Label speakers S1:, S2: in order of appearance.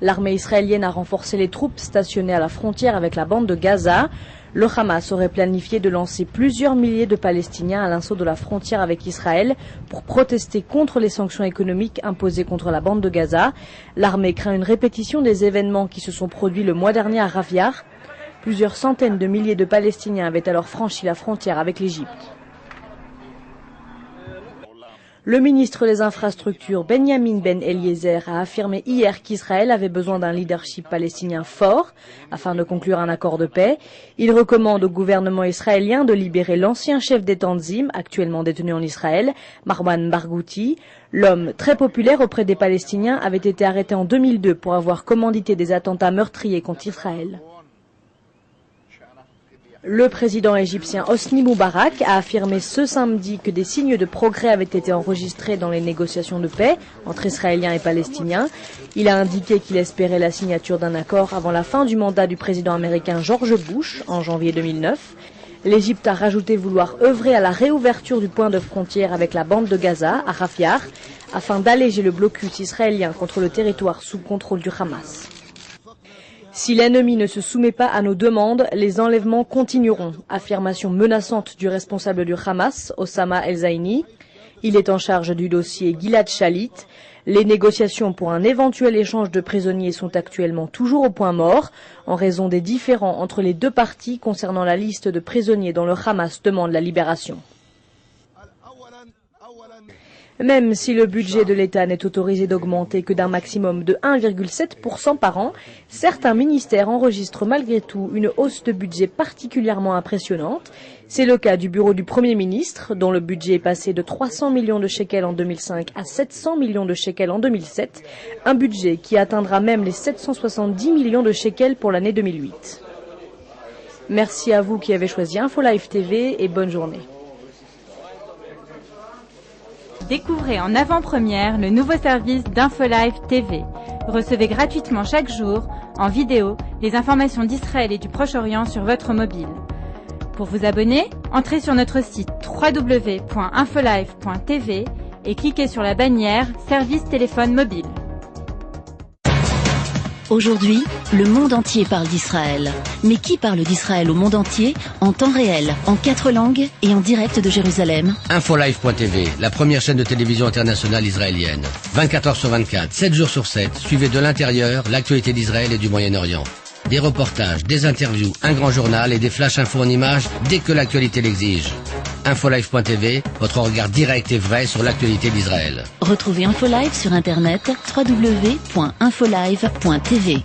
S1: L'armée israélienne a renforcé les troupes stationnées à la frontière avec la bande de Gaza. Le Hamas aurait planifié de lancer plusieurs milliers de Palestiniens à l'assaut de la frontière avec Israël pour protester contre les sanctions économiques imposées contre la bande de Gaza. L'armée craint une répétition des événements qui se sont produits le mois dernier à Rafah. Plusieurs centaines de milliers de Palestiniens avaient alors franchi la frontière avec l'Égypte. Le ministre des Infrastructures, Benjamin Ben Eliezer, a affirmé hier qu'Israël avait besoin d'un leadership palestinien fort afin de conclure un accord de paix. Il recommande au gouvernement israélien de libérer l'ancien chef des Tanzim, actuellement détenu en Israël, Marwan Barghouti. L'homme, très populaire auprès des Palestiniens, avait été arrêté en 2002 pour avoir commandité des attentats meurtriers contre Israël. Le président égyptien Hosni Moubarak a affirmé ce samedi que des signes de progrès avaient été enregistrés dans les négociations de paix entre Israéliens et Palestiniens. Il a indiqué qu'il espérait la signature d'un accord avant la fin du mandat du président américain George Bush en janvier 2009. L'Égypte a rajouté vouloir œuvrer à la réouverture du point de frontière avec la bande de Gaza, à Rafah, afin d'alléger le blocus israélien contre le territoire sous contrôle du Hamas. Si l'ennemi ne se soumet pas à nos demandes, les enlèvements continueront. Affirmation menaçante du responsable du Hamas, Osama El-Zaini. Il est en charge du dossier Gilad Shalit. Les négociations pour un éventuel échange de prisonniers sont actuellement toujours au point mort, en raison des différends entre les deux parties concernant la liste de prisonniers dont le Hamas demande la libération. Même si le budget de l'État n'est autorisé d'augmenter que d'un maximum de 1,7% par an, certains ministères enregistrent malgré tout une hausse de budget particulièrement impressionnante. C'est le cas du bureau du Premier ministre, dont le budget est passé de 300 millions de shekels en 2005 à 700 millions de shekels en 2007, un budget qui atteindra même les 770 millions de shekels pour l'année 2008. Merci à vous qui avez choisi InfoLive TV et bonne journée.
S2: Découvrez en avant-première le nouveau service d'InfoLive TV. Recevez gratuitement chaque jour, en vidéo, les informations d'Israël et du Proche-Orient sur votre mobile. Pour vous abonner, entrez sur notre site www.infolive.tv et cliquez sur la bannière Service téléphone mobile.
S3: Aujourd'hui, le monde entier parle d'Israël. Mais qui parle d'Israël au monde entier, en temps réel, en 4 langues et en direct de Jérusalem?
S4: Infolive.tv, la première chaîne de télévision internationale israélienne. 24 heures sur 24, 7 jours sur 7, suivez de l'intérieur l'actualité d'Israël et du Moyen-Orient. Des reportages, des interviews, un grand journal et des flash infos en images dès que l'actualité l'exige. Infolive.tv, votre regard direct et vrai sur l'actualité d'Israël.
S3: Retrouvez InfoLive sur internet www.infolive.tv.